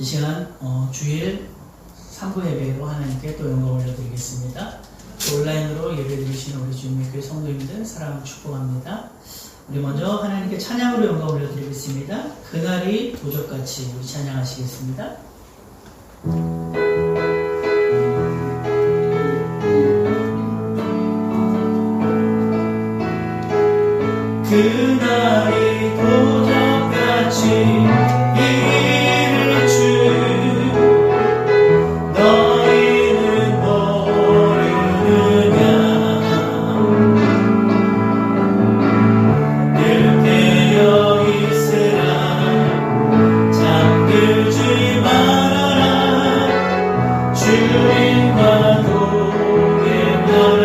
이 시간 주일 3부 예배로 하나님께 또 영광 올려드리겠습니다. 온라인으로 예배드리시는 우리 주님의 교회 성도님들 사랑 축복합니다. 우리 먼저 하나님께 찬양으로 영광 올려드리겠습니다. 그날이 도적같이 우리 찬양하시겠습니다. 그날이 도적같이 이르주 너희는 모르느냐 늘 깨어 있으라 잠들지 말아라 주님과 동행하라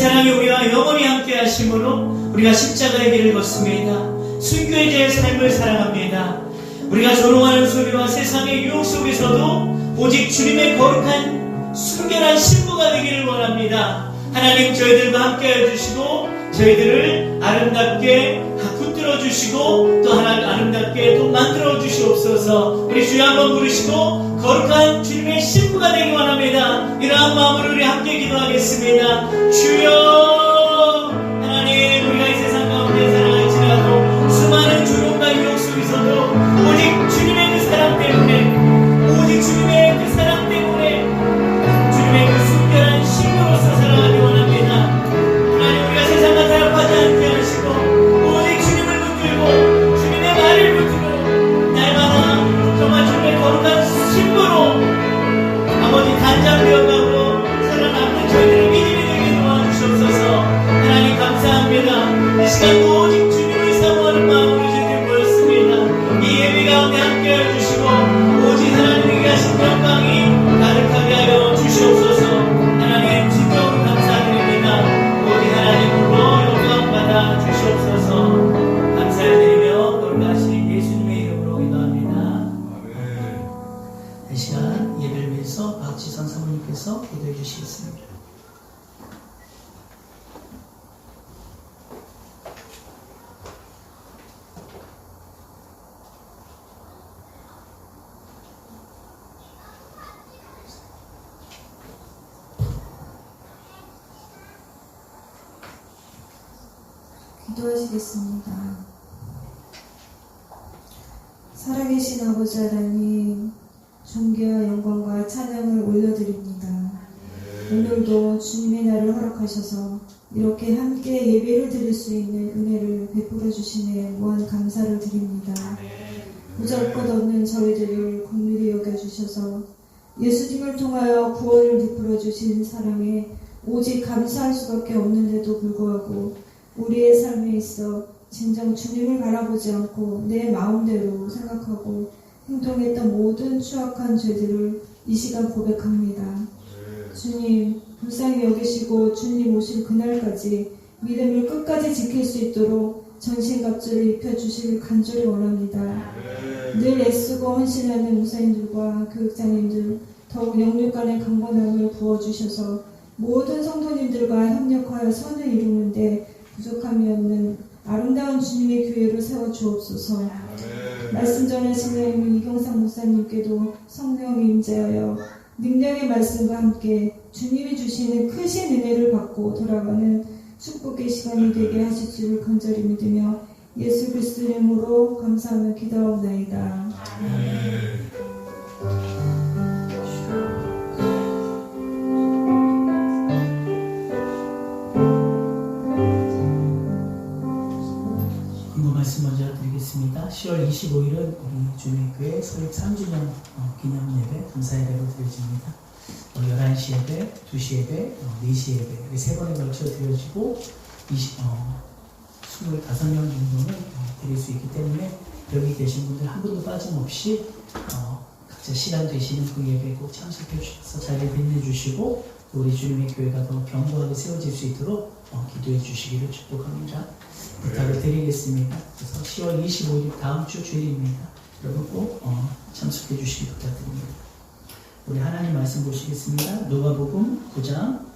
사랑이 우리와 영원히 함께 하심으로 우리가 십자가의 길을 걷습니다. 순교의 삶을 사랑합니다. 우리가 조롱하는 소리와 세상의 유혹 속에서도 오직 주님의 거룩한 순결한 신부가 되기를 원합니다. 하나님 저희들과 함께 해주시고 저희들을 아름답게 붙들어 주시고 또 하나 아름답게 또 만들어 주시옵소서. 우리 주여 한번 부르시고 거룩한 주님의 신부가 되기 원합니다. 이러한 마음으로 우리 함께 기도하겠습니다. 주여 하나님, 우리가 이 세상 가운데 살아갈지라도 수많은 조롱과 유혹 속에서도 오직 주님의 그 사랑 때문에, 오직 주님의 그 사랑 때문에 주님의 그 순결한 신부로서 살아가기 원합니다. 하나님, 우리가 세상과 타협하지 않게 하시고 오직 주님을 붙들고 주님의 말을 붙들고 날마다 정말 주님의 거룩한 신부로 아버지 단장되어가고 살아남는 저희들의 믿음이 되게 도와주시옵소서. 하나님 감사합니다. 이 시간도 오직 주님을 사모하는 마음으로 저희들 모였습니다. 이 예배 가운데 함께 해주시고 오직 하나님에게 하신 영광이 가득하게 하여 주시옵소서. 하나님 진정으로 감사드립니다. 오직 하나님으로 영광 받아 주시옵소서. 감사드리며 거룩하신 예수님의 이름으로 기도합니다. 이 시간 예배를 위해서 박지선 사모님께서 기도해 주시겠습니다. 기도하시겠습니다. 살아계신 아버지 하나님, 존귀와 영광과 찬양을 올려드립니다. 오늘도 주님의 날을 허락하셔서 이렇게 함께 예배를 드릴 수 있는 은혜를 베풀어 주시네 무한 감사를 드립니다. 보잘것없는 저희들을 긍휼히 여겨주셔서 예수님을 통하여 구원을 베풀어 주신 사랑에 오직 감사할 수밖에 없는데도 불구하고 우리의 삶에 있어 진정 주님을 바라보지 않고 내 마음대로 생각하고 행동했던 모든 추악한 죄들을 이 시간 고백합니다. 주님, 불쌍히 여기시고 주님 오실 그날까지 믿음을 끝까지 지킬 수 있도록 전신갑주를 입혀주시길 간절히 원합니다. 늘 애쓰고 헌신하는 목사님들과 교육자님들 더욱 영육 간의 강건함을 부어주셔서 모든 성도님들과 협력하여 선을 이루는데 부족함이 없는 아름다운 주님의 교회를 세워주옵소서. 말씀 전하시는 이경상 목사님께도 성령이 임재하여 능력의 말씀과 함께 주님이 주시는 크신 은혜를 받고 돌아가는 축복의 시간이 되게 하실 줄을 간절히 믿으며 예수 그리스도 이름으로 감사하며 기도하옵나이다. 아멘. 말씀 먼저 드리겠습니다. 10월 25일은 우리 주님교회 설립 3주년 기념 예배, 감사 예배로 드려집니다. 11시 예배, 2시 예배, 4시 예배 이렇게 3번에 걸쳐 드려지고 25명 정도는 드릴 수 있기 때문에 여기 계신 분들 한 분도 빠짐없이 각자 시간 되시는 그 예배에 꼭 참석해 주셔서 자리를 빛내주시고 우리 주님의 교회가 더 견고하게 세워질 수 있도록 기도해 주시기를 축복합니다. 부탁을 드리겠습니다. 그래서 10월 25일 다음 주 주일입니다. 여러분 꼭 참석해 주시기 부탁드립니다. 우리 하나님 말씀 보시겠습니다. 누가복음 9장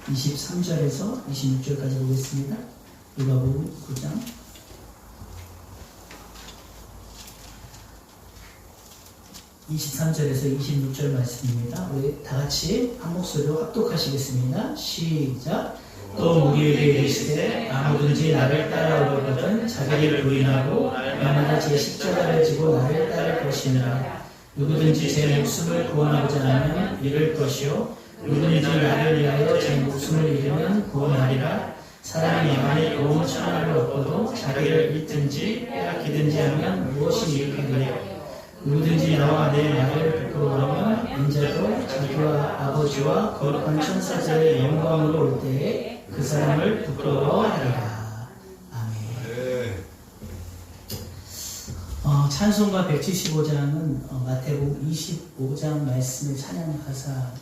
23절에서 26절까지 보겠습니다. 누가복음 9장 23절에서 26절 말씀입니다. 우리 다 같이 한 목소리로 합독하시겠습니다. 시작. 또 우리에게 이르시되 아무든지 나를 따라오려거든 자기를 부인하고 날마다 제 십자가를 지고 나를 따를 것이니라. 누구든지 제 목숨을 구원하고자 하면 잃을 것이요 누구든지 나를 위하여 제 목숨을 잃으면 구원하리라. 사람이 만일 온 천하를 얻고도 자기를 잃든지 빼앗기든지 하면 무엇이 유익하리요. 누구든지 나와 내 말을 부끄러워하면 인자도 자기와 아버지와 거룩한 천사들의 영광으로 올 때에 그 사람을 부끄러워하리라. 아멘. 찬송가 175장은 마태복음 25장 말씀의 찬양 가사가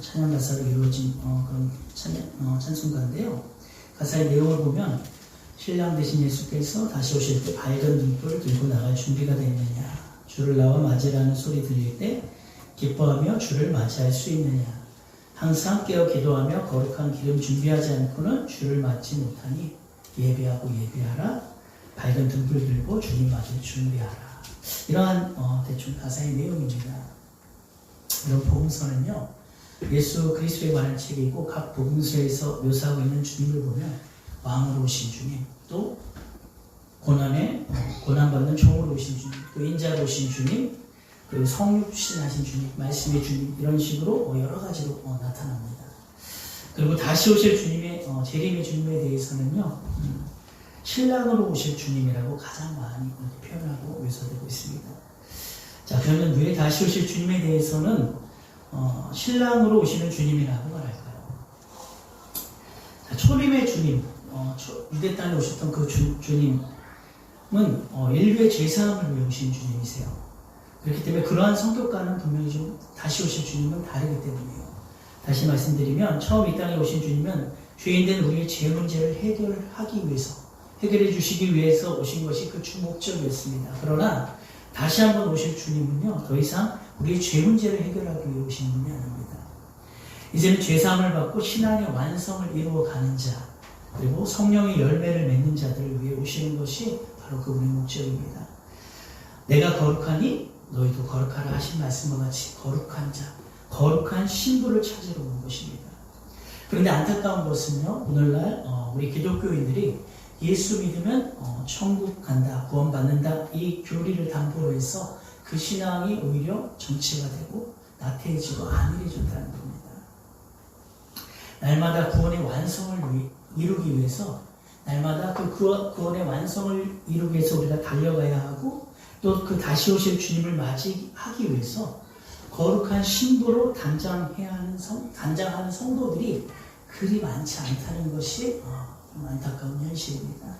찬양 가사로 이루어진 그런 찬송가인데요. 가사의 내용을 보면 신랑 되신 예수께서 다시 오실 때 밝은 등불을 들고 나갈 준비가 됐느냐, 주를 나와 맞으라는 소리 들릴 때 기뻐하며 주를 맞이할 수 있느냐, 항상 깨어 기도하며 거룩한 기름 준비하지 않고는 주를 맞지 못하니 예배하고 예배하라, 밝은 등불 들고 주님 맞을 준비하라. 이러한 대충 가사의 내용입니다. 이런 복음서는요, 예수 그리스도에 관한 책이고 각 복음서에서 묘사하고 있는 주님을 보면 왕으로 오신 주님, 또 고난받는 종으로 오신 주님, 또 인자로 오신 주님, 그리고 성육신하신 주님, 말씀의 주님, 이런 식으로 여러 가지로 나타납니다. 그리고 다시 오실 주님의 재림의 주님에 대해서는요, 신랑으로 오실 주님이라고 가장 많이 표현하고 묘사되고 있습니다. 자, 그러면 왜 다시 오실 주님에 대해서는 신랑으로 오시는 주님이라고 말할까요? 자, 초림의 주님, 유대 땅에 오셨던 그 주님은 인류의 죄사함을 위해 오신 주님이세요. 그렇기 때문에 그러한 성격과는 분명히 좀 다시 오실 주님은 다르기 때문이에요. 다시 말씀드리면 처음 이 땅에 오신 주님은 죄인된 우리의 죄 문제를 해결해 주시기 위해서 오신 것이 그 주 목적이었습니다. 그러나 다시 한번 오실 주님은요, 더 이상 우리의 죄 문제를 해결하기 위해 오신 분이 아닙니다. 이제는 죄사함을 받고 신앙의 완성을 이루어가는 자, 그리고 성령의 열매를 맺는 자들을 위해 오시는 것이 바로 그분의 목적입니다. 내가 거룩하니 너희도 거룩하라 하신 말씀과 같이 거룩한 자, 거룩한 신부를 찾으러 온 것입니다. 그런데 안타까운 것은요, 오늘날 우리 기독교인들이 예수 믿으면 천국 간다, 구원받는다, 이 교리를 담보로 해서 그 신앙이 오히려 정치가 되고 나태해지고 안일해졌다는 겁니다. 날마다 구원의 완성을 이루기 위해서, 날마다 그 구원의 완성을 이루기 위해서 우리가 달려가야 하고, 또 그 다시 오실 주님을 맞이하기 위해서 거룩한 신부로 단장하는 성도들이 그리 많지 않다는 것이 좀 안타까운 현실입니다.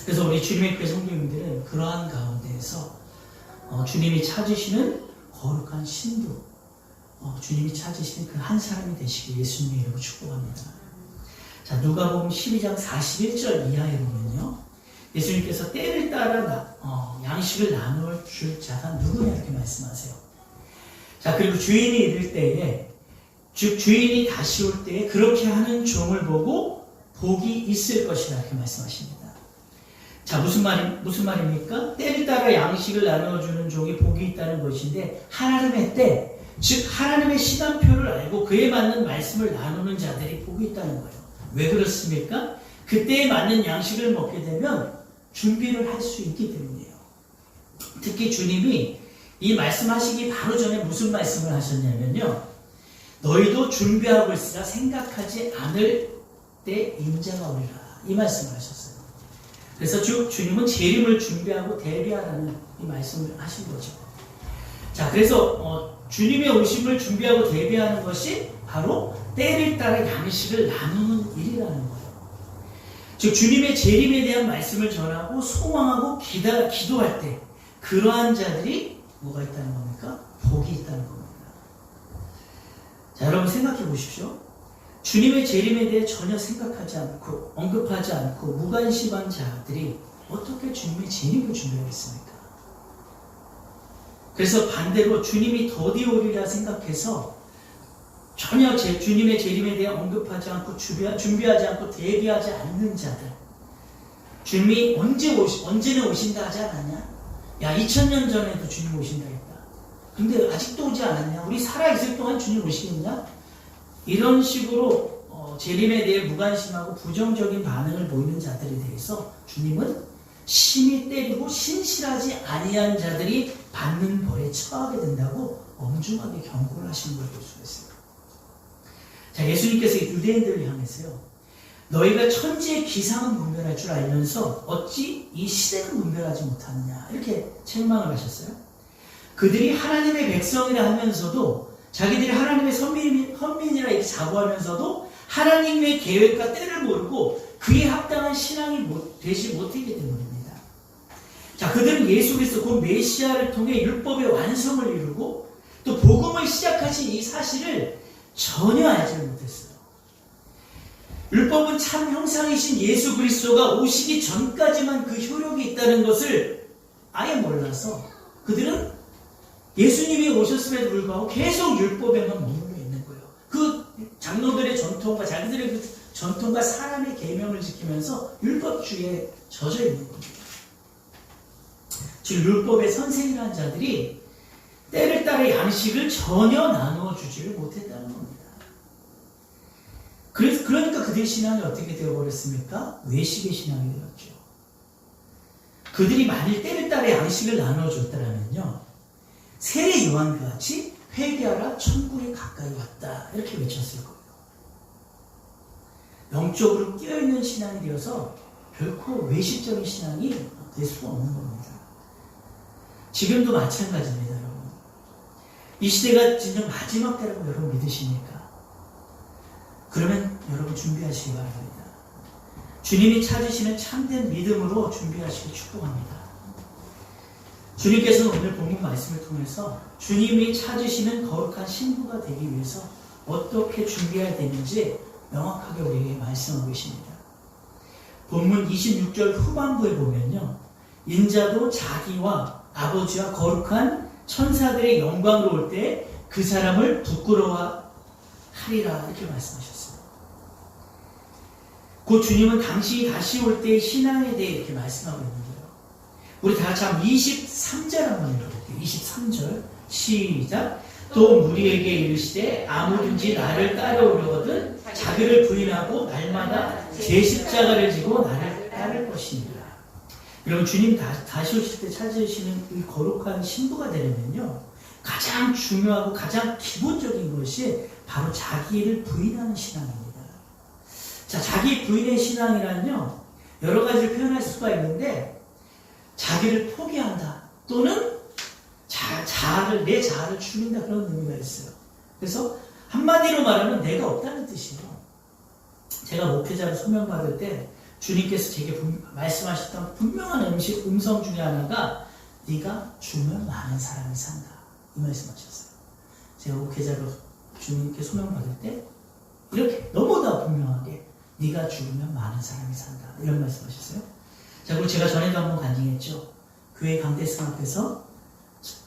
그래서 우리 주님의 교회 성도님들은 그러한 가운데에서 주님이 찾으시는 거룩한 신부, 주님이 찾으시는 그 한 사람이 되시길 예수님의 이름으로 축복합니다. 자, 누가복음 12장 41절 이하에 보면요, 예수님께서 때를 따라 양식을 나눌 줄 자가 누구냐 이렇게 말씀하세요. 자, 그리고 주인이 이를 때에, 즉 주인이 다시 올 때에 그렇게 하는 종을 보고 복이 있을 것이다 이렇게 말씀하십니다. 자, 무슨 말입니까? 때를 따라 양식을 나눠주는 종이 복이 있다는 것인데, 하나님의 때, 즉 하나님의 시간표를 알고 그에 맞는 말씀을 나누는 자들이 복이 있다는 거예요. 왜 그렇습니까? 그때에 맞는 양식을 먹게 되면 준비를 할 수 있기 때문이에요. 특히 주님이 이 말씀하시기 바로 전에 무슨 말씀을 하셨냐면요, 너희도 준비하고 있으라 생각하지 않을 때 인자가 오리라, 이 말씀을 하셨어요. 그래서 주님은 재림을 준비하고 대비하라는 이 말씀을 하신 거죠. 자, 그래서 주님의 오심을 준비하고 대비하는 것이 바로 때를 따라 양식을 나누는 일이라는 거예요. 즉 주님의 재림에 대한 말씀을 전하고 소망하고 기도할 때 그러한 자들이 뭐가 있다는 겁니까? 복이 있다는 겁니다. 자, 여러분 생각해 보십시오. 주님의 재림에 대해 전혀 생각하지 않고 언급하지 않고 무관심한 자들이 어떻게 주님의 재림을 준비하겠습니까? 그래서 반대로 주님이 더디 오리라 생각해서 전혀 주님의 재림에 대해 언급하지 않고 준비하지 않고 대비하지 않는 자들, 주님이 언제는 오신다 하지 않았냐? 야, 2000년 전에도 주님 오신다 했다. 근데 아직도 오지 않았냐? 우리 살아있을 동안 주님 오시겠냐? 이런 식으로 재림에 대해 무관심하고 부정적인 반응을 보이는 자들에 대해서 주님은 심히 때리고 신실하지 아니한 자들이 받는 벌에 처하게 된다고 엄중하게 경고를 하시는 걸 볼 수가 있습니다. 자, 예수님께서 유대인들을 향해서요, 너희가 천지의 기상은 분별할 줄 알면서 어찌 이 시대는 분별하지 못하느냐 이렇게 책망을 하셨어요. 그들이 하나님의 백성이라 하면서도 자기들이 하나님의 선민이라 이렇게 자부하면서도 하나님의 계획과 때를 모르고 그에 합당한 신앙이 되지 못하기 때문입니다. 자, 그들은 예수 그리스도 곧 메시아를 통해 율법의 완성을 이루고 또 복음을 시작하신 이 사실을 전혀 알지를 못했어요. 율법은 참 형상이신 예수 그리스도가 오시기 전까지만 그 효력이 있다는 것을 아예 몰라서 그들은 예수님이 오셨음에도 불구하고 계속 율법에만 머물러 있는 거예요. 그 장로들의 전통과 자기들의 그 전통과 사람의 계명을 지키면서 율법주의에 젖어 있는 겁니다. 즉 율법의 선생이라는 자들이 때를 따라 양식을 전혀 나누어 주지를 못했다는 겁니다. 그러니까 그들의 신앙이 어떻게 되어버렸습니까? 외식의 신앙이 되었죠. 그들이 만일 때를 따라 양식을 나눠줬다면요, 세례 요한과 같이 회개하라 천국에 가까이 왔다 이렇게 외쳤을 거예요. 영적으로 깨어있는 신앙이 되어서 결코 외식적인 신앙이 될 수가 없는 겁니다. 지금도 마찬가지입니다, 여러분. 이 시대가 진정 마지막 때라고 여러분 믿으십니까? 그러면 여러분 준비하시기 바랍니다. 주님이 찾으시는 참된 믿음으로 준비하시기 축복합니다. 주님께서는 오늘 본문 말씀을 통해서 주님이 찾으시는 거룩한 신부가 되기 위해서 어떻게 준비해야 되는지 명확하게 우리에게 말씀하고 계십니다. 본문 26절 후반부에 보면요, 인자도 자기와 아버지와 거룩한 천사들의 영광으로 올 때 그 사람을 부끄러워하리라 이렇게 말씀하셨어요. 곧 주님은 당신이 다시 올 때의 신앙에 대해 이렇게 말씀하고 있는 거예요. 우리 다 같이 한번 23절 한번 읽어볼게요. 23절 시작. 또 무리에게 이르시되 아무든지 나를 따라오려거든 자기를 부인하고 날마다 제 십자가를 지고 나를 따를 것이니라. 여러분, 주님 다시 오실 때 찾으시는 이 거룩한 신부가 되려면요, 가장 중요하고 가장 기본적인 것이 바로 자기를 부인하는 신앙입니다. 자, 자기 부인의 신앙이란요, 여러 가지를 표현할 수가 있는데, 자기를 포기한다 또는 내 자아를 죽인다, 그런 의미가 있어요. 그래서 한마디로 말하면 내가 없다는 뜻이에요. 제가 목회자로 소명받을 때 주님께서 제게 말씀하셨던 분명한 음성 중에 하나가 네가 죽으면 많은 사람이 산다, 이 말씀하셨어요. 제가 목회자로 주님께 소명받을 때 이렇게 너무나 분명하게 네가 죽으면 많은 사람이 산다, 이런 말씀하셨어요. 자, 그리고 제가 전에도 한번 간증했죠. 교회 강대성 앞에서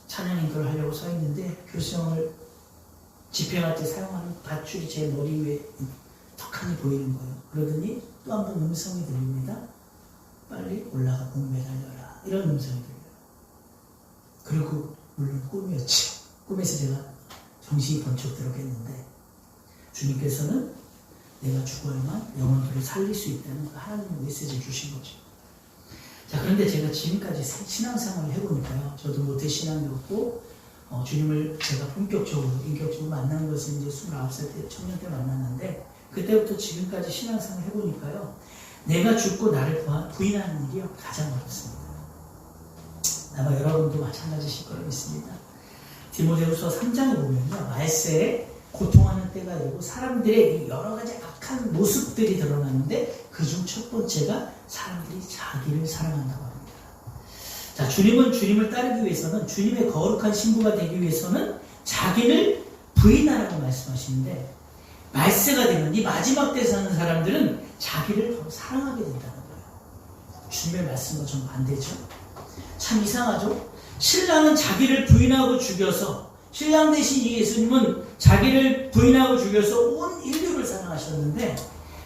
찬양 인도를 하려고 서 있는데 교성을 집행할 때 사용하는 밧줄이 제 머리 위에 턱하니 보이는 거예요. 그러더니 또 한 번 음성이 들립니다. 빨리 올라가 목매 달려라, 이런 음성이 들려요. 그리고 물론 꿈이었죠. 꿈에서 제가 정신이 번쩍 들어겠는데 주님께서는 내가 죽어야만 영혼들을 살릴 수 있다는 하나님의 메시지를 주신 거죠. 자, 그런데 제가 지금까지 신앙생활을 해보니까요, 저도 모태 신앙이었고, 주님을 제가 본격적으로, 인격적으로 만난 것은 이제 29살 때, 청년 때 만났는데, 그때부터 지금까지 신앙생활을 해보니까요, 내가 죽고 나를 부인하는 일이 가장 어렵습니다. 아마 여러분도 마찬가지실 거라 믿습니다. 디모데후서 3장에 보면요, 말세에 고통하는 때가 되고 사람들의 여러 가지 악한 모습들이 드러나는데 그중 첫 번째가 사람들이 자기를 사랑한다고 합니다. 자, 주님은 주님을 따르기 위해서는, 주님의 거룩한 신부가 되기 위해서는 자기를 부인하라고 말씀하시는데, 말세가 되면 이 마지막 때 사는 사람들은 자기를 더 사랑하게 된다는 거예요. 주님의 말씀과 좀 반대죠. 참 이상하죠. 신랑은 자기를 부인하고 죽여서, 신랑 되신 이 예수님은 자기를 부인하고 죽여서 온 인류를 사랑하셨는데,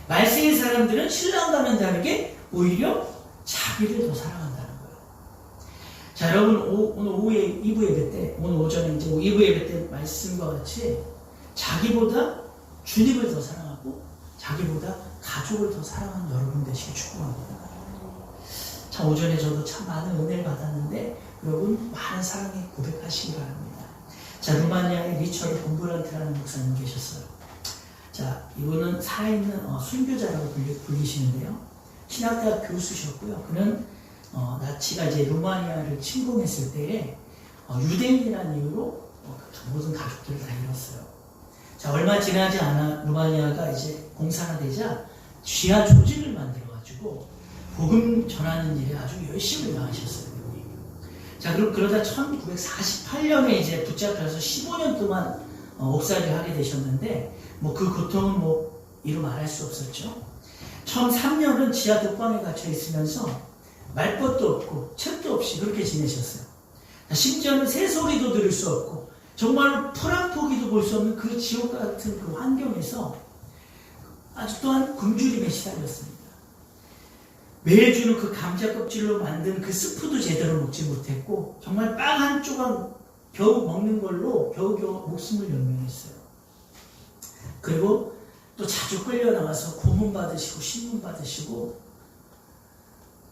말세의 사람들은 신랑과는 다르게 오히려 자기를 더 사랑한다는 거예요. 자, 여러분, 오늘 오후에 2부 예배 때, 오늘 오전에 이제 2부 예배 때 말씀과 같이 자기보다 주님을 더 사랑하고 자기보다 가족을 더 사랑하는 여러분 되시길 축복합니다. 참, 오전에 저도 참 많은 은혜를 받았는데 여러분 많은 사랑에 고백하시기 바랍니다. 자, 루마니아의 리처드 본브란트라는 목사님 계셨어요. 자, 이분은 살아있는 순교자라고 불리시는데요. 신학대학 교수셨고요. 그는 나치가 이제 루마니아를 침공했을 때에 유대인이라는 이유로 모든 가족들을 다 잃었어요. 자, 얼마 지나지 않아 루마니아가 이제 공산화되자 지하 조직을 만들어가지고 복음 전하는 일에 아주 열심히 나가셨어요. 자, 그러다 1948년에 이제 붙잡혀서 15년 동안 옥살이를 하게 되셨는데 뭐 그 고통은 뭐 이루 말할 수 없었죠. 처음 3년은 지하 독방에 갇혀 있으면서 말벗도 없고 책도 없이 그렇게 지내셨어요. 심지어는 새소리도 들을 수 없고 정말로 풀 한 포기도 볼 수 없는 그 지옥 같은 그 환경에서 아주 또한 굶주림에 시달렸습니다. 매일 주는 그 감자 껍질로 만든 그 스프도 제대로 먹지 못했고 정말 빵 한 조각 겨우 먹는 걸로 겨우겨우 목숨을 연명했어요. 그리고 또 자주 끌려 나와서 고문 받으시고 신문 받으시고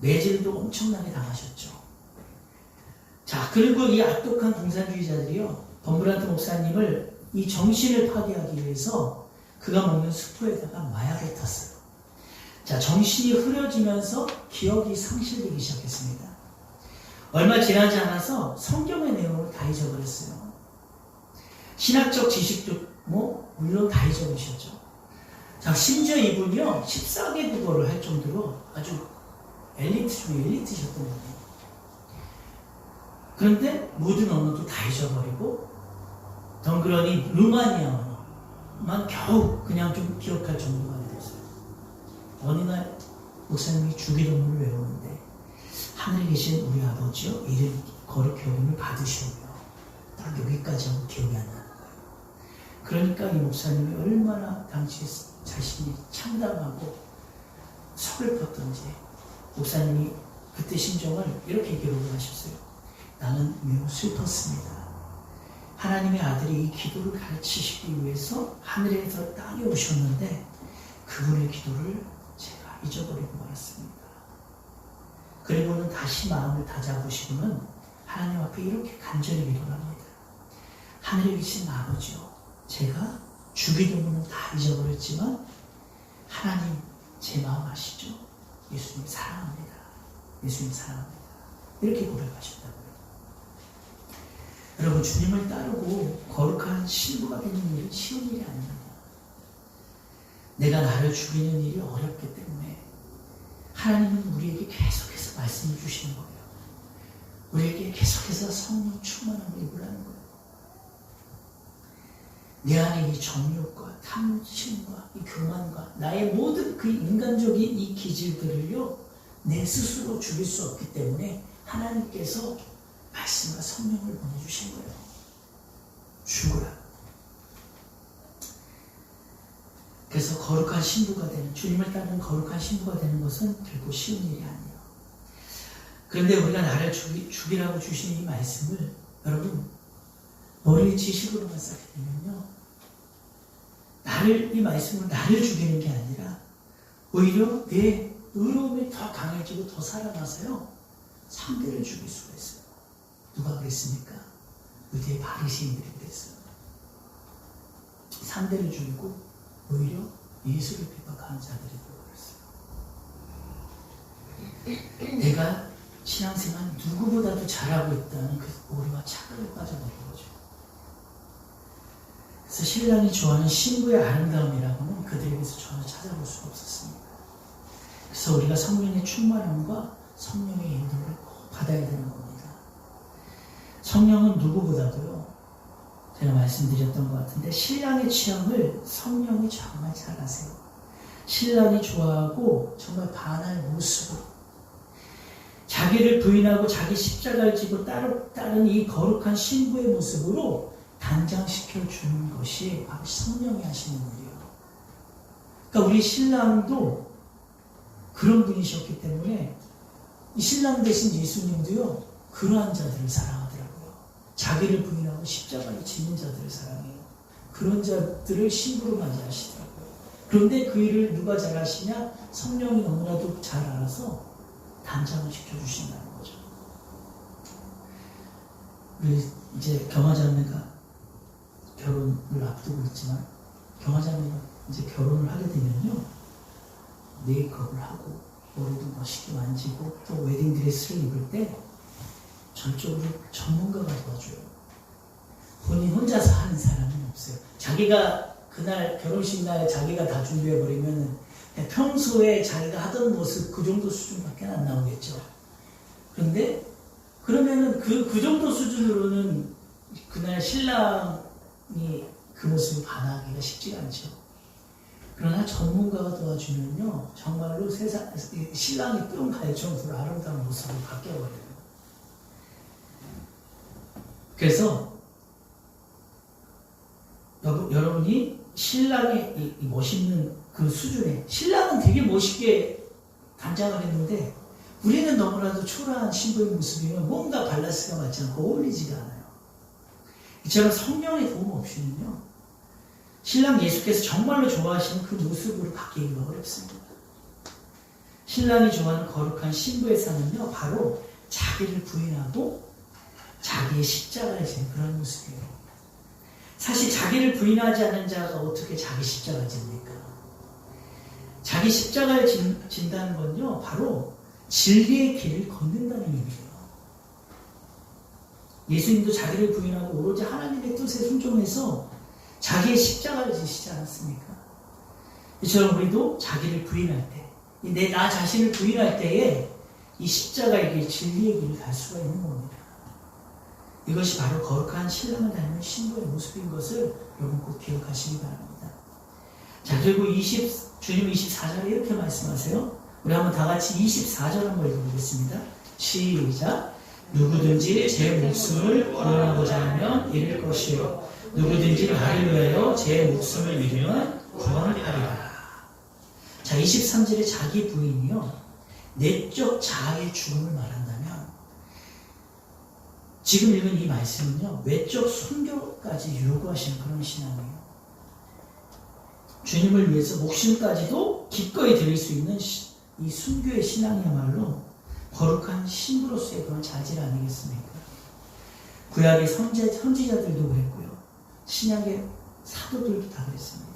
매질도 엄청나게 당하셨죠. 자, 그리고 이 악독한 공산주의자들이요, 범브란트 목사님을 이 정신을 파괴하기 위해서 그가 먹는 스프에다가 마약을 탔어요. 자, 정신이 흐려지면서 기억이 상실되기 시작했습니다. 얼마 지나지 않아서 성경의 내용을 다 잊어버렸어요. 신학적 지식도 물론 다 잊어버리셨죠. 자, 심지어 이분이요 14개 국어를 할 정도로 아주 엘리트 중에 엘리트셨던 분이에요. 그런데 모든 언어도 다 잊어버리고 덩그러니 루마니아 언어만 겨우 그냥 좀 기억할 정도가 됐어요. 어느 날 목사님이 주기도문을 외우는데 하늘에 계신 우리 아버지여 이름 거룩히 여김을 받으시오며 딱 여기까지 하고 기억이 안 나는 거예요. 그러니까 이 목사님이 얼마나 당시 자신이 참담하고 서글펐던지 목사님이 그때 심정을 이렇게 기록을 하셨어요. 나는 매우 슬펐습니다. 하나님의 아들이 이 기도를 가르치시기 위해서 하늘에서 땅에 오셨는데 그분의 기도를 제가 잊어버리고 말았습니다. 그리고는 다시 마음을 다잡으시고는 하나님 앞에 이렇게 간절히 기도를 합니다. 하늘에 계신 아버지요, 제가 주기도문은 다 잊어버렸지만 하나님 제 마음 아시죠? 예수님 사랑합니다. 예수님 사랑합니다. 이렇게 고백하셨다고요. 여러분, 주님을 따르고 거룩한 신부가 되는 일은 쉬운 일이 아닙니다. 내가 나를 죽이는 일이 어렵기 때문에 하나님은 우리에게 계속해서 말씀을 주시는 거예요. 우리에게 계속해서 성령 충만함을 입으라는 거예요. 내 안에 이 정욕과 탐심과 이 교만과 나의 모든 그 인간적인 이 기질들을요, 내 스스로 죽일 수 없기 때문에 하나님께서 말씀과 성령을 보내주신 거예요. 죽으라. 그래서 거룩한 신부가 되는, 주님을 따르는 거룩한 신부가 되는 것은 결코 쉬운 일이 아니에요. 그런데 우리가 나를 죽이라고 주신 이 말씀을 여러분 머리에 지식으로만 쌓게 되면요, 이 말씀은 나를 죽이는 게 아니라 오히려 내 의로움이 더 강해지고 더 살아나서요 상대를 죽일 수가 있어요. 누가 그랬습니까? 유대 바리새인들이 그랬어요. 상대를 죽이고 오히려 예수를 핍박하는 자들이 그랬어요. 내가 신앙생활 누구보다도 잘하고 있다는 그 오류와 착각에 빠져버린 거죠. 그래서 신랑이 좋아하는 신부의 아름다움이라고는 그들에게서 전혀 찾아볼 수가 없었습니다. 그래서 우리가 성령의 충만함과 성령의 인도를 꼭 받아야 되는 겁니다. 성령은 누구보다도요, 제가 말씀드렸던 것 같은데 신랑의 취향을 성령이 정말 잘 아세요. 신랑이 좋아하고 정말 반할 모습으로 자기를 부인하고 자기 십자가를 지고 따른 이 거룩한 신부의 모습으로 단장시켜 주는 것이 바로 성령이 하시는 일이에요. 그러니까 우리 신랑도 그런 분이셨기 때문에 이 신랑 대신 예수님도요 그러한 자들을 사랑하더라고요. 자기를 부인하고 십자가를 지는 자들을 사랑해요. 그런 자들을 신부로 맞이하시더라고요. 그런데 그 일을 누가 잘 하시냐? 성령이 너무나도 잘 알아서 단장을 시켜주신다는 거죠. 우리 이제 경화자매가 결혼을 앞두고 있지만 경화자매가 이제 결혼을 하게 되면요 메이크업을 하고 머리도 멋있게 만지고 또 웨딩드레스를 입을 때 전적으로 전문가가 도와줘요. 본인 혼자서 하는 사람은 없어요. 자기가 그날 결혼식 날 자기가 다 준비해버리면 평소에 자기가 하던 모습 그 정도 수준밖에 안 나오겠죠. 그런데 그러면은 그 정도 수준으로는 그날 신랑이 그 모습을 반하기가 쉽지가 않죠. 그러나 전문가가 도와주면요, 정말로 신랑이 뿅 갈 정도로 아름다운 모습으로 바뀌어버려요. 그래서 여러분이 신랑의 이 멋있는 그 수준에, 신랑은 되게 멋있게 단장을 했는데 우리는 너무나도 초라한 신부의 모습이면 뭔가 밸런스가 맞지 않고 어울리지가 않아요. 이처럼 성령의 도움 없이는요, 신랑 예수께서 정말로 좋아하시는 그 모습으로 바뀌기가 어렵습니다. 신랑이 좋아하는 거룩한 신부의 삶은요, 바로 자기를 부인하고 자기의 십자가를 지는 그런 모습이에요. 사실 자기를 부인하지 않은 자가 어떻게 자기 십자가를 집니까? 자기 십자가를 진다는 건요, 바로 진리의 길을 걷는다는 의미예요. 예수님도 자기를 부인하고 오로지 하나님의 뜻에 순종해서 자기의 십자가를 지시지 않았습니까? 이처럼 우리도 자기를 부인할 때, 나 자신을 부인할 때에 이 십자가에게 진리의 길을 갈 수가 있는 겁니다. 이것이 바로 거룩한 신랑을 닮은 신부의 모습인 것을 여러분 꼭 기억하시기 바랍니다. 자, 그리고 주님 24절에 이렇게 말씀하세요. 우리 한번 다 같이 24절 한번 읽어보겠습니다. 시작. 누구든지 제 목숨을 구원하고자 하면 잃을 것이요, 누구든지 나를 위하여 제 목숨을 잃으면 구원하리라. 자, 23절에 자기 부인이요, 내적 자아의 죽음을 말한다면, 지금 읽은 이 말씀은요, 외적 순교까지 요구하시는 그런 신앙이에요. 주님을 위해서 목숨까지도 기꺼이 드릴 수 있는 이 순교의 신앙이야말로 거룩한 신부로서의 그런 자질 아니겠습니까? 구약의 선지자들도 그랬고요, 신약의 사도들도 다 그랬습니다.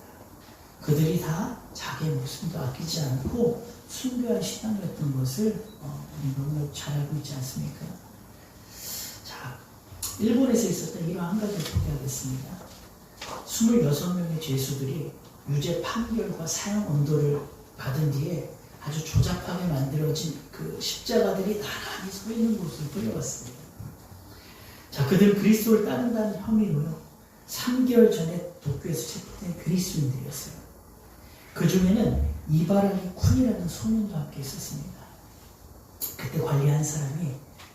그들이 다 자기의 목숨도 아끼지 않고 순교한 신앙이었던 것을 우리 너무 잘 알고 있지 않습니까? 자, 일본에서 있었던 일화 한 가지를 소개하겠습니다. 26명의 죄수들이 유죄 판결과 사형 언도를 받은 뒤에 아주 조잡하게 만들어진 그 십자가들이 나란히 서 있는 곳을 끌려갔습니다. 자, 그들 그리스도를 따른다는 혐의로요, 3개월 전에 도쿄에서 체포된 그리스도인들이었어요. 그 중에는 이바라기 쿤이라는 소년도 함께 있었습니다. 그때 관리한 사람이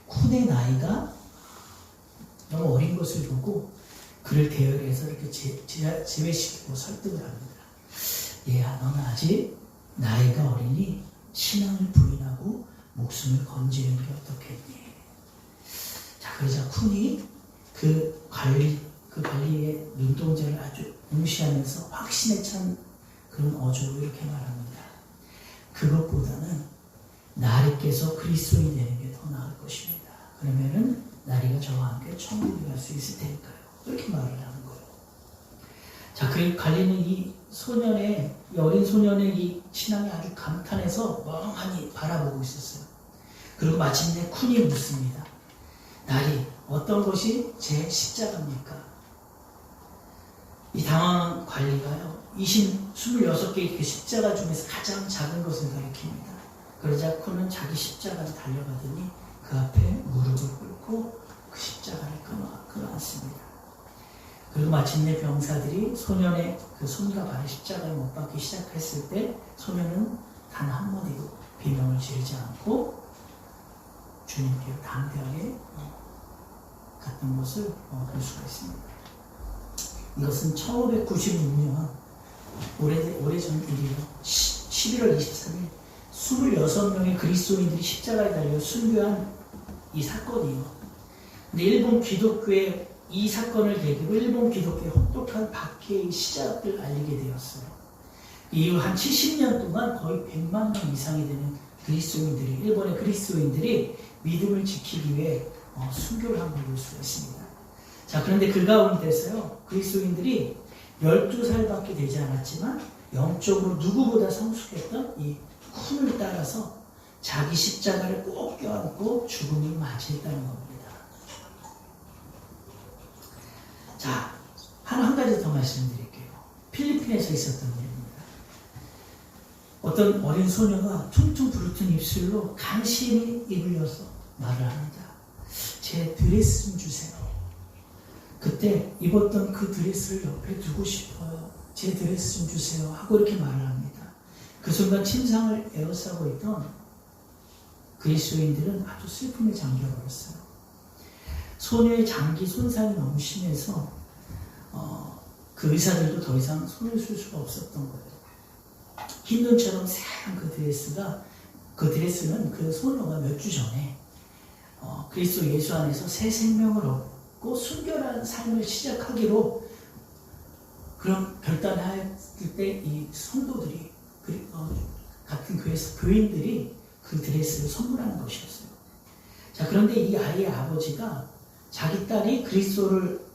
쿤의 나이가 너무 어린 것을 보고 그를 대열해서 이렇게 제외시키고 설득을 합니다. 얘야, 너는 아직 나이가 어리니 신앙을 부인하고 목숨을 건지는 게 어떻겠니? 자, 그러자 쿤이 그 관리의 눈동자를 아주 무시하면서 확신에 찬 그런 어조로 이렇게 말합니다. 그것보다는 나리께서 그리스도인이 되는 게 더 나을 것입니다. 그러면은 나리가 저와 함께 천국에 갈 수 있을 테니까요. 이렇게 말을 하는 거예요. 자, 그 관리는 이 어린 소년의 이 신앙에 아주 감탄해서 멍하니 바라보고 있었어요. 그리고 마침내 쿤이 묻습니다. 나리, 어떤 것이 제 십자가입니까? 이 당황한 관리가요, 26개의 그 십자가 중에서 가장 작은 것을 가리킵니다. 그러자 쿤은 자기 십자가를 달려가더니 그 앞에 무릎을 꿇고 그 십자가를 끊어안습니다. 그리고 마침내 병사들이 소년의 그 손과 발을 십자가에 못 박기 시작했을 때 소년은 단 한마디도 비명을 지르지 않고 주님께 담대하게 갔던 것을 볼 수가 있습니다. 이것은 1596년 오래전 일이에요. 11월 23일 26명의 그리스도인들이 십자가에 달려 순교한 이 사건이에요. 근데 일본 기독교의 이 사건을 계기로 일본 기독교의 혹독한 박해의 시작을 알리게 되었어요. 이후 한 70년 동안 거의 100만 명 이상이 되는 일본의 그리스도인들이 믿음을 지키기 위해 순교를 한 걸 볼 수가 있습니다. 자, 그런데 그 가운데서요, 그리스도인들이 12살밖에 되지 않았지만 영적으로 누구보다 성숙했던 이 쿤을 따라서 자기 십자가를 꼭 껴안고 죽음을 맞이했다는 겁니다. 자, 한 가지 더 말씀드릴게요. 필리핀에서 있었던 일입니다. 어떤 어린 소녀가 퉁퉁 부르튼 입술로 간신히 입을 여서 말을 합니다. 제 드레스 좀 주세요. 그때 입었던 그 드레스를 옆에 두고 싶어요. 제 드레스 좀 주세요. 하고 이렇게 말을 합니다. 그 순간 침상을 에워싸고 있던 그리스도인들은 아주 슬픔에 잠겨버렸어요. 소녀의 장기 손상이 너무 심해서 그 의사들도 더 이상 손을 쓸 수가 없었던 거예요. 흰 눈처럼 새하얀 그 드레스는 그 소녀가 몇 주 전에 그리스도 예수 안에서 새 생명을 얻고 순결한 삶을 시작하기로 그런 결단할 때 이 성도들이 같은 교회에서 교인들이 그 드레스를 선물하는 것이었어요. 자, 그런데 이 아이의 아버지가 자기 딸이 그리스도를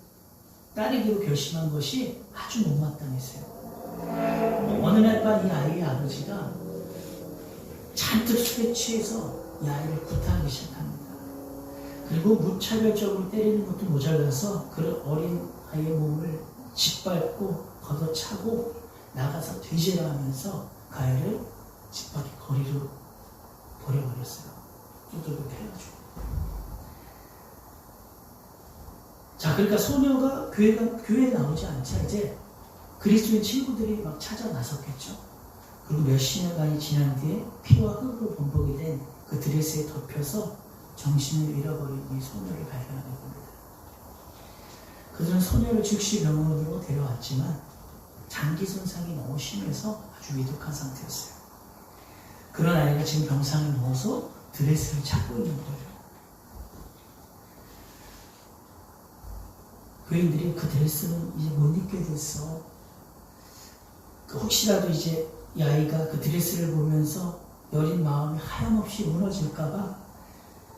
따르기로 결심한 것이 아주 못마땅했어요. 어느 날 밤 이 아이의 아버지가 잔뜩 술에 취해서 이 아이를 구타하기 시작합니다. 그리고 무차별적으로 때리는 것도 모자라서 그 어린 아이의 몸을 짓밟고 걷어차고 나가서 뒤지라 하면서 그 아이를 집 밖에 거리로 버려버렸어요. 쫓아도 패가지고. 자, 그러니까 소녀가 교회에 나오지 않자 이제 그리스도인 친구들이 막 찾아 나섰겠죠. 그리고 몇십 년간이 지난 뒤에 피와 흙으로 범벅이 된 그 드레스에 덮여서 정신을 잃어버린 이 소녀를 발견하게 됩니다. 그들은 소녀를 즉시 병원으로 데려왔지만 장기 손상이 너무 심해서 아주 위독한 상태였어요. 그런 아이가 지금 병상에 누워서 드레스를 찾고 있는 거예요. 교인들이 그 드레스는 이제 못 입게 됐어. 혹시라도 이제 이 아이가 그 드레스를 보면서 여린 마음이 하염없이 무너질까봐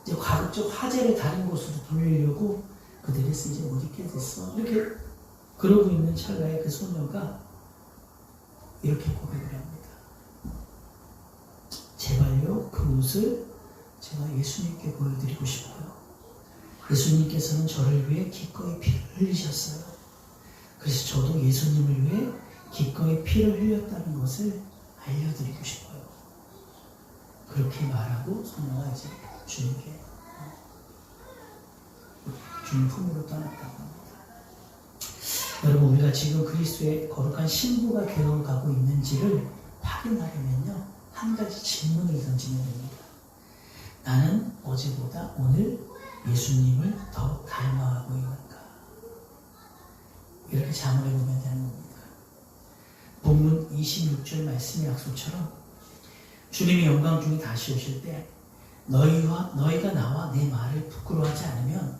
이제 가급적 화제를 다른 곳으로 돌리려고 그 드레스 이제 못 입게 됐어. 이렇게 그러고 있는 찰나에 그 소녀가 이렇게 고백을 합니다. 제발요, 그 옷을 제가 예수님께 보여드리고 싶어요. 예수님께서는 저를 위해 기꺼이 피를 흘리셨어요. 그래서 저도 예수님을 위해 기꺼이 피를 흘렸다는 것을 알려드리고 싶어요. 그렇게 말하고 소녀가 이제 주님 품으로 떠났다고 합니다. 여러분, 우리가 지금 그리스도의 거룩한 신부가 교회를 가고 있는지를 확인하려면요, 한 가지 질문을 던지면 됩니다. 나는 어제보다 오늘 예수님을 더 닮아가고 있는가? 이렇게 자문해 보면 되는 겁니다. 본문 26절 말씀의 약속처럼 주님이 영광 중에 다시 오실 때 너희가 나와 내 말을 부끄러워하지 않으면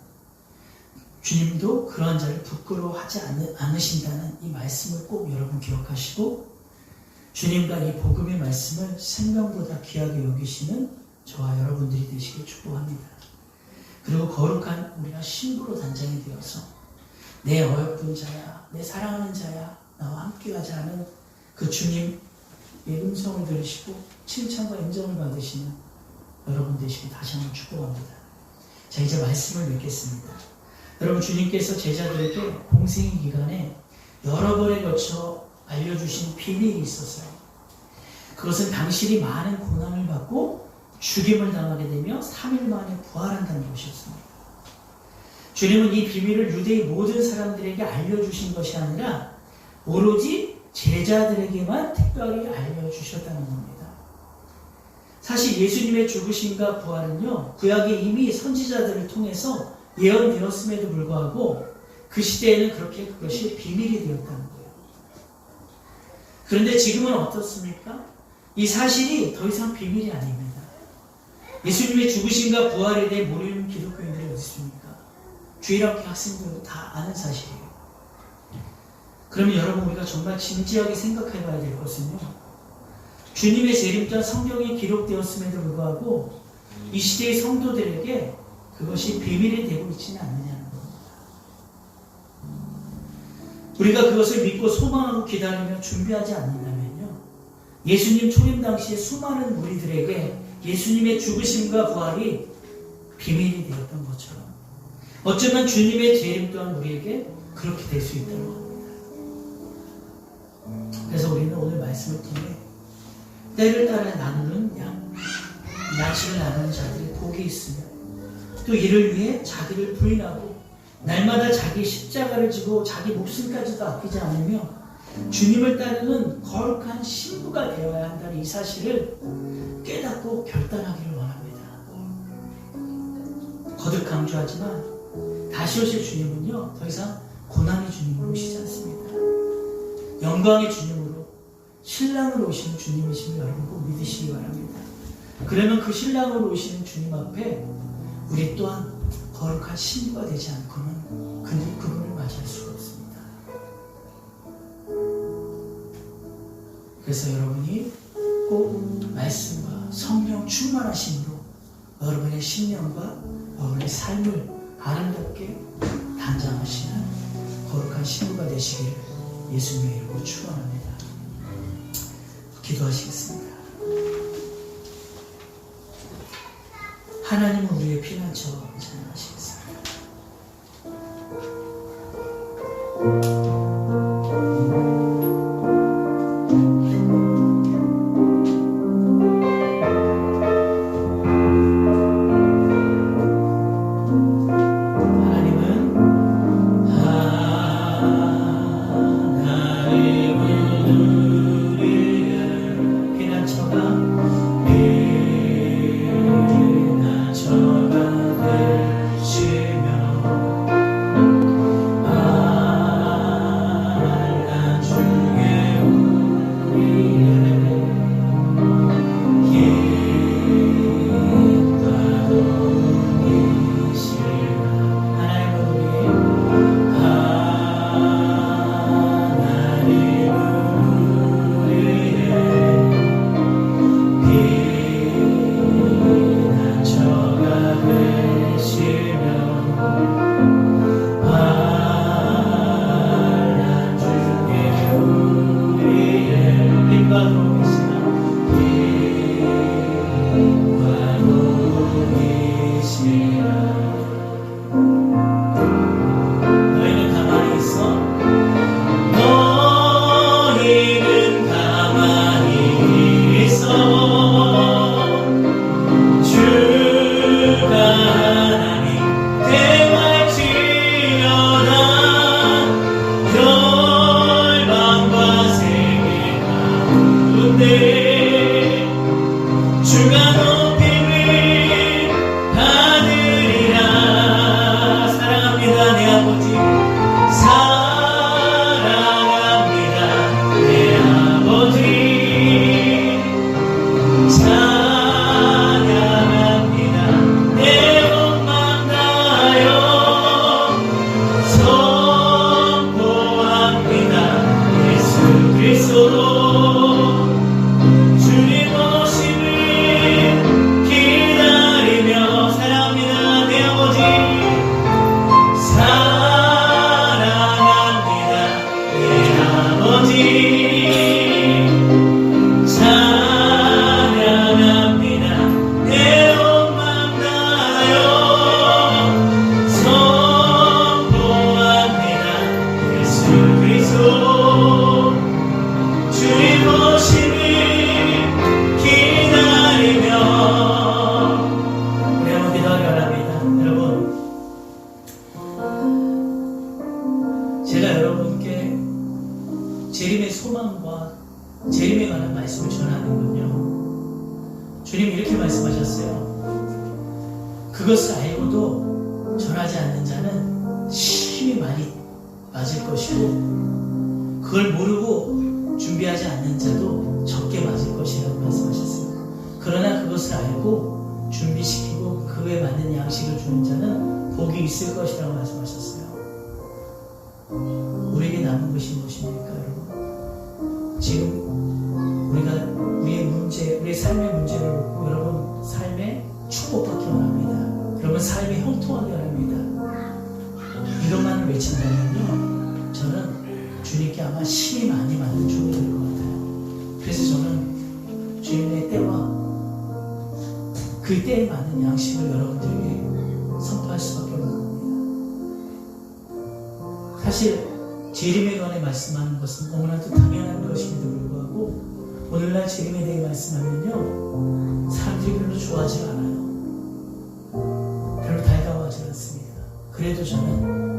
주님도 그러한 자를 부끄러워하지 않으신다는 이 말씀을 꼭 여러분 기억하시고 주님과 이 복음의 말씀을 생명보다 귀하게 여기시는 저와 여러분들이 되시길 축복합니다. 그리고 거룩한 우리가 신부로 단장이 되어서 내 어여쁜 자야, 내 사랑하는 자야, 나와 함께 가자 하는 그 주님의 음성을 들으시고 칭찬과 인정을 받으시는 여러분 되시길 다시 한번 축복합니다. 자, 이제 말씀을 맺겠습니다. 여러분, 주님께서 제자들에게 공생의 기간에 여러 번에 걸쳐 알려주신 비밀이 있었어요. 그것은 당신이 많은 고난을 받고 죽임을 당하게 되며 3일 만에 부활한다는 것이었습니다. 주님은 이 비밀을 유대의 모든 사람들에게 알려주신 것이 아니라 오로지 제자들에게만 특별히 알려주셨다는 겁니다. 사실 예수님의 죽으심과 부활은요, 구약에 이미 선지자들을 통해서 예언되었음에도 불구하고 그 시대에는 그렇게 그것이 비밀이 되었다는 거예요. 그런데 지금은 어떻습니까? 이 사실이 더 이상 비밀이 아닙니다. 예수님의 죽으심과 부활에 대해 모르는 기독교인들이 어디 있습니까? 주일학교 학생들도 다 아는 사실이에요. 그러면 여러분, 우리가 정말 진지하게 생각해 봐야 될 것은요, 주님의 재림 전 성경에 기록되었음에도 불구하고 이 시대의 성도들에게 그것이 비밀이 되고 있지는 않느냐는 겁니다. 우리가 그것을 믿고 소망하고 기다리며 준비하지 않는다면요, 예수님 초림 당시에 수많은 무리들에게 예수님의 죽으심과 부활이 비밀이 되었던 것처럼 어쩌면 주님의 재림 또한 우리에게 그렇게 될 수 있다는 겁니다. 그래서 우리는 오늘 말씀을 통해 때를 따라 나누는 양식을 나누는 자들이 복이 있으며 또 이를 위해 자기를 부인하고 날마다 자기 십자가를 지고 자기 목숨까지도 아끼지 않으며 주님을 따르는 거룩한 신부가 되어야 한다는 이 사실을 깨닫고 결단하기를 원합니다. 거듭 강조하지만 다시 오실 주님은요, 더 이상 고난의 주님으로 오시지 않습니다. 영광의 주님으로 신랑으로 오시는 주님이심을 여러분 꼭 믿으시기 바랍니다. 그러면 그 신랑으로 오시는 주님 앞에 우리 또한 거룩한 신부가 되지 않고는 그분을 맞이할 수가 없습니다. 그래서 여러분이 꼭 말씀과 성령 충만하심으로 여러분의 심령과 여러분의 삶을 아름답게 단장하시는 거룩한 신부가 되시기를 예수님의 이름으로 축원합니다. 기도하시겠습니다. 하나님은 우리의 피난처 찬양하시겠습니다. 재림의 소망과 재림에 관한 말씀을 전하는군요. 주님 이렇게 말씀하셨어요. 그것을 알고도 전하지 않는 자는 심히 많이 맞을 것이고, 그걸 모르고 준비하지 않는 자도 적게 맞을 것이라고 말씀하셨습니다. 그러나 그것을 알고 준비시키고 그에 맞는 양식을 주는 자는 복이 있을 것이라고 말씀하셨어요. 우리에게 남은 것이 무엇입니까, 여러분? 지금 우리가 우리의 삶의 문제를 놓고 여러분 삶의 축복받기 원합니다. 여러분 삶이 형통하게 원합니다. 이것만을 외친다면요, 저는 주님께 아마 힘이 많이 맞는 종이 될 것 같아요. 그래서 저는 주님의 때와 그 때에 맞는 양식을 여러분들에게 선포할 수밖에 없는 겁니다. 사실 재림에 관해 말씀하는 것은 너무나도 당연한 것임에도 불구하고 오늘날 재림에 대해 말씀하면요, 사람들이 별로 좋아하지 않아요. 별로 달가워하지 않습니다. 그래도 저는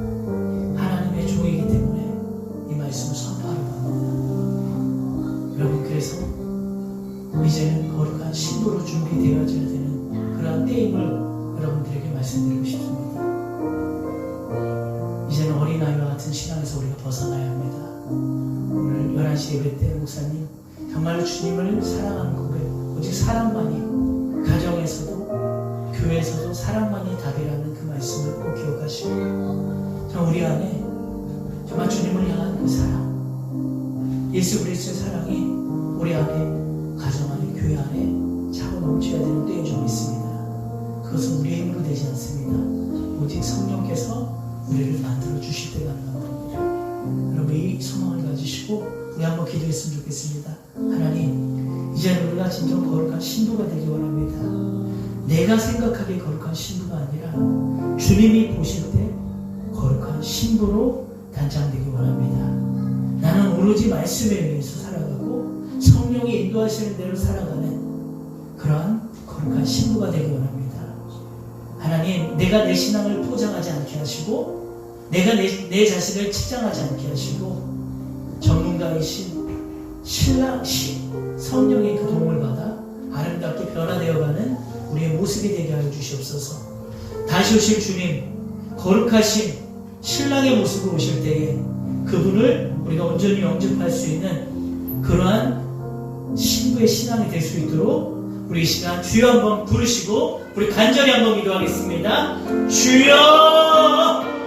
벗어나야 합니다. 오늘 11시 예배 때 목사님 정말로 주님을 사랑하는 고백, 오직 사랑만이, 가정에서도 교회에서도 사랑만이 답이라는 그 말씀을 꼭 기억하시고, 정말 우리 안에 정말 주님을 향한 그 사랑, 예수 그리스도의 사랑이 우리 안에, 가정 안에, 교회 안에 차고 넘쳐야 되는 때에 좀 있습니다. 그것은 우리의 힘으로 되지 않습니다. 오직 성령께서 우리를 만들어 주실 때가 있는 겁니다. 여러분, 이 소망을 가지시고 우리 한번 기도했으면 좋겠습니다. 하나님, 이제는 우리가 진정 거룩한 신부가 되기 원합니다. 내가 생각하기에 거룩한 신부가 아니라 주님이 보실 때 거룩한 신부로 단장되기 원합니다. 나는 오로지 말씀에 의해서 살아가고 성령이 인도하시는 대로 살아가는 그러한 거룩한 신부가 되기 원합니다. 하나님, 내가 내 신앙을 포장하지 않게 하시고 내가 내 자신을 치장하지 않게 하시고 전문가이신 신랑신 성령의 그 도움을 받아 아름답게 변화되어가는 우리의 모습이 되게 하여 주시옵소서. 다시 오실 주님, 거룩하신 신랑의 모습으로 오실 때에 그분을 우리가 온전히 영접할 수 있는 그러한 신부의 신앙이 될 수 있도록 우리 이 시간 주여 한번 부르시고 우리 간절히 한번 기도하겠습니다. 주여!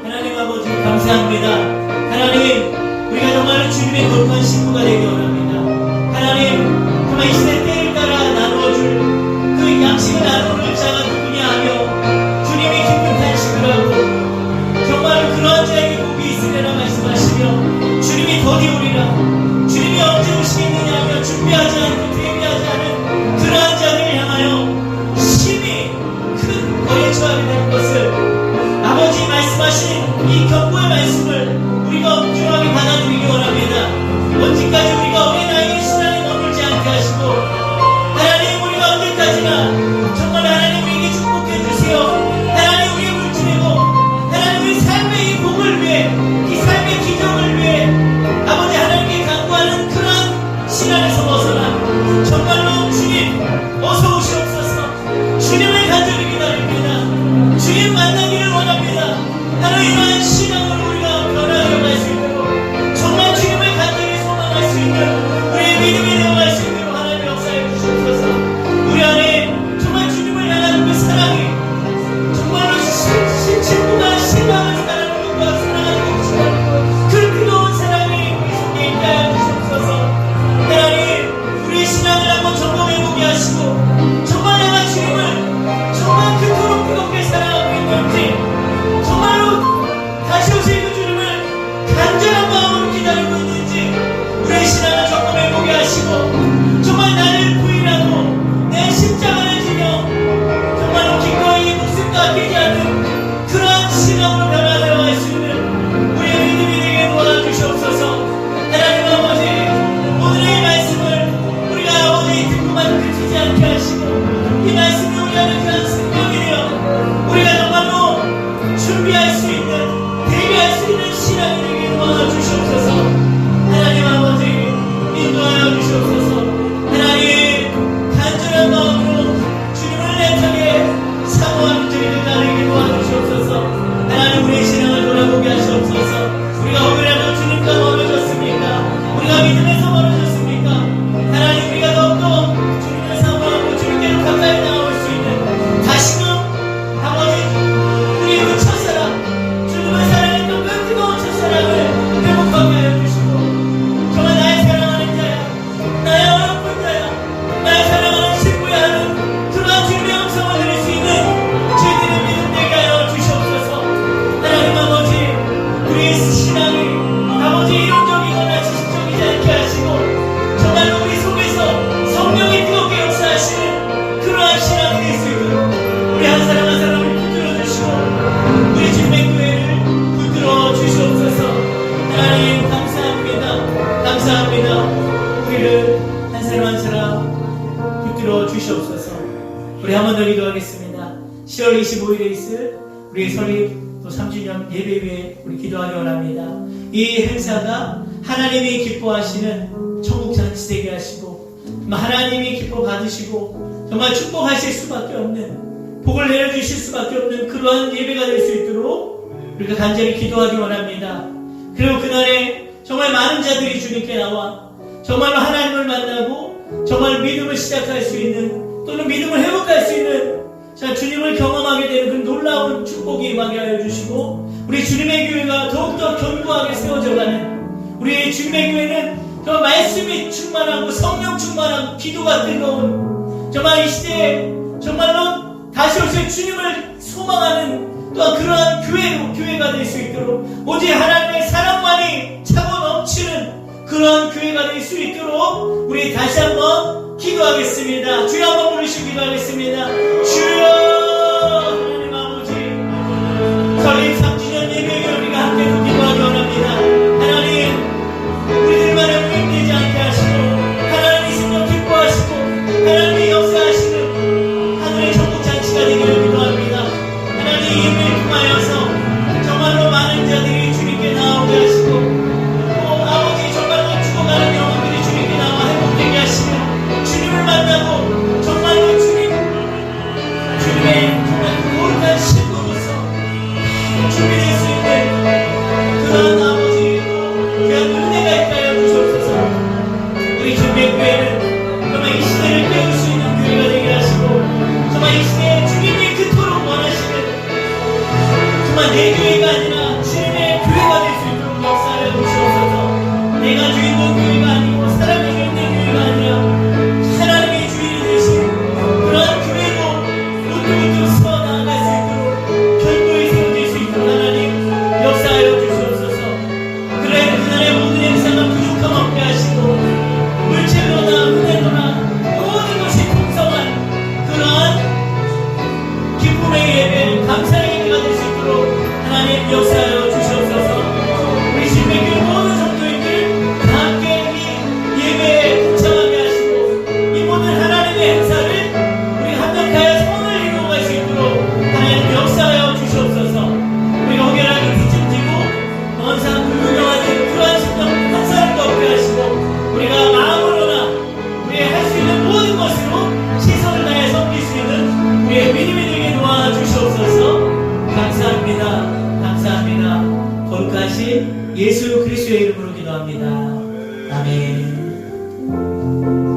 하나님 아버지 감사합니다. 하나님, 우리가 정말 주님의 거룩한 신부가 되기 원합니다. 하나님, 정말 이 시대 때를 따라 나누어줄 그 양식을 나누는 자가 누구냐 하며 주님이 깊은 탄식을 하고 정말 그러한 자에게 복이 있으리라 말씀하시며 주님이 더디오리라, 주님이 언제 오시겠느냐 하며 준비하지 않고 대비하지 않은 그러한 자를 향하여 심히 큰 벌에 처하게 될 것을, 아버지 말씀하신 이 경고의 말씀을 우리가 엄중하게 받아들이기 원합니다. 언제까지 우리가 어린 아이의 신앙에 머물지 않게 하시고, 하나님, 우리가 언제까지나 정말 하나님 우리에게 축복해 주세요. 하나님, 우리의 물질이고 하나님 우리 삶의 이 복을 위해, 이 삶의 기적을 위해 아버지 하나님께 간구하는 그러한 신앙에서 벗어나 정말로 주님 어서 오시옵소서. 주님을 간절히 기다립니다. 주님 만나기를 원합니다. 하나님, 이러한 신앙으로 우리가 변화되어 갈 수 있도록 정말 주님을 간절히 소망할 수 있는 우리의 믿음이 되어갈 수 있도록 하나님 역사해 주시옵소서. 우리 안에 정말 주님을 향하는 그 사랑이 정말로 친구가 신앙을 사랑하는 것과 사랑하는 것처럼 그 뜨거운 사랑이 우리 속에 있게 하여 주시옵소서. 하나님, 우리의 신앙을 한번 점검해보게 하시고 정말 내가 주님을 정말 그토록 뜨겁게 사랑하고 있는지, 정말로 다시 오실 그 주님을 간절한 마음으로 기다리고 있는지 우리의 신앙을 점검해보게 하시고 정말 나를 부인하고 내 십자가를 지며 정말로 기꺼이 목숨도 아끼지 않는 그러한 신앙으로 변화되어 갈 수 있는 우리의 믿음이 되게 도와주시옵소서. 하나님 아버지, 오늘의 이 말씀을 우리가 아버지 듣고만 그치지 않게 하시고 이 말씀이 우리 안에 그한 생명이 되어 우리가 정말로 준비할 수 있는, 대비할 수 있는 신앙이 되게 도와주시옵소서. 하나님 아버지, 인도하여 주시옵소서. 하나님, 간절한 마음으로 주님을 애타게 사모하는 저희들 나에게 도와주시옵소서. 하나님, 우리의 신앙을 돌아보게 하시옵소서. 우리가 오늘라도 주님과 멀어졌습니까? 우리가 믿음에서 멀어졌습니까? 하나님, 우리가 더욱더 주님을 사모하고 주님께로 가까이 나올 수 있는 다시금 아버지 우리의 그 첫사랑, 주님을 사랑했던 그 뜨거운 첫사랑을 회복하게 하여 주시고 정말 나의 사랑하는 자야, 나의 어렵은 자야, 나의 사랑하는 친구야 하는 그러한 주님의 음성을 들을 수 있는 저희들의 믿음 되게 하여 주시옵소서. 하나님 아버지, 우리의 신앙이 아버지 이론적이거나 지식적이지 않게 하시고 정말로 우리 속에서 성령이 뜨겁게 역사하시는 그러한 신앙이 될 수 있도록 우리 한 사람 한 사람을 붙들어 주시고 우리 주님의 교회를 붙들어 주시옵소서. 하나님 감사합니다. 감사합니다. 우리를 한 사람 한 사람 붙들어 주시옵소서. 우리 한 번 더 기도하겠습니다. 10월 25일에 있을 우리의 설립 또 3주년 예배위에 우리 기도하기 원합니다. 이 행사가 하나님이 기뻐하시는 천국 잔치 되게 하시고 하나님이 기뻐 받으시고 정말 축복하실 수밖에 없는, 복을 내려주실 수밖에 없는 그러한 예배가 될 수 있도록 우리가 간절히 기도하기 원합니다. 그리고 그날에 정말 많은 자들이 주님께 나와 정말로 하나님을 만나고 정말 믿음을 시작할 수 있는 또는 믿음을 회복할 수 있는 자 주님을 경험하게 되는 그 놀라운 축복이 임하게 하여 주시고 우리 주님의 교회가 더욱더 견고하게 세워져가는 우리 주님의 교회는 정말 말씀이 충만하고 성령 충만하고 기도가 뜨거운 정말 이 시대에 정말로 다시 오실 주님을 소망하는 또한 그러한 교회가 될 수 있도록 오직 하나님의 사랑만이 차고 넘치는 그러한 교회가 될 수 있도록 우리 다시 한번 기도하겠습니다. 주여 한번 부르시고 기도하겠습니다. 주여 하나님 아버지 설립 3주년 예배에 우리가 함께 기도하기 원합니다. 하나님 우리들만의 모임되지 않게 하시고 하나님의 생명 기뻐하시고 하나님의 역사하시는 하늘의 전국잔치가 되기를 기도합니다. 하나님 예배를 통하여서 정말로 많은 자들이 주님께 나오게 하시고 또 아버지 정말로 죽어가는 영혼들이 주님께 나와 회복되게 하시고 주님을 만나고 정말로 주님의 정말 거룩한 신부로서 준비될 수 있는 그런 아버지 귀한 은혜가 있게 하여 주시옵소서. 우리 주님의 교회는 정말 이 시대를 깨울 수 있는 교회가 되게 하시고 정말 이 시대에 주님이 그토록 원하시는 정말 내 교회가 아니라 주님의 교회가 될 수 있도록 역사하여 주시옵소서. 내가 주인공 교회가 아니고 사람의 주인된 교회가 아니라 하나님의 주인이 되신 그러한 교회로 우뚝우뚝 서 나아갈 수 있도록 견고히 세워질 수 있도록 하나님 역사하여 주시옵소서. 그래 그날의 모든 행사가 부족함 없게 하시고 물질로나 은혜로나 모든 것이 풍성한 그러한 기쁨의 예배 감사의 예배가 될 수 있도록 하나님 역사하여 주시옵소서. 우리 주님의 교회 모든 성도님들 다 함께 이 예배에 동참하게 하시고 이 모든 하나님의 행사를 우리 합력하여 선을 이루어갈 수 있도록 하나님 역사하여 주시옵소서. 우리가 혹여라도 뒤집지고 먼산 불구경하는 그러한 심령 한 사람도 없게 하시고 우리가 마음으로나 우리의 할 수 있는 모든 것으로 시선을 다해 섬길 수 있는 우리의 믿음이 되게 도와주시옵소서. 감사합니다. 감사합니다. 거룩하신 예수 그리스도의 이름으로 기도합니다. 아멘.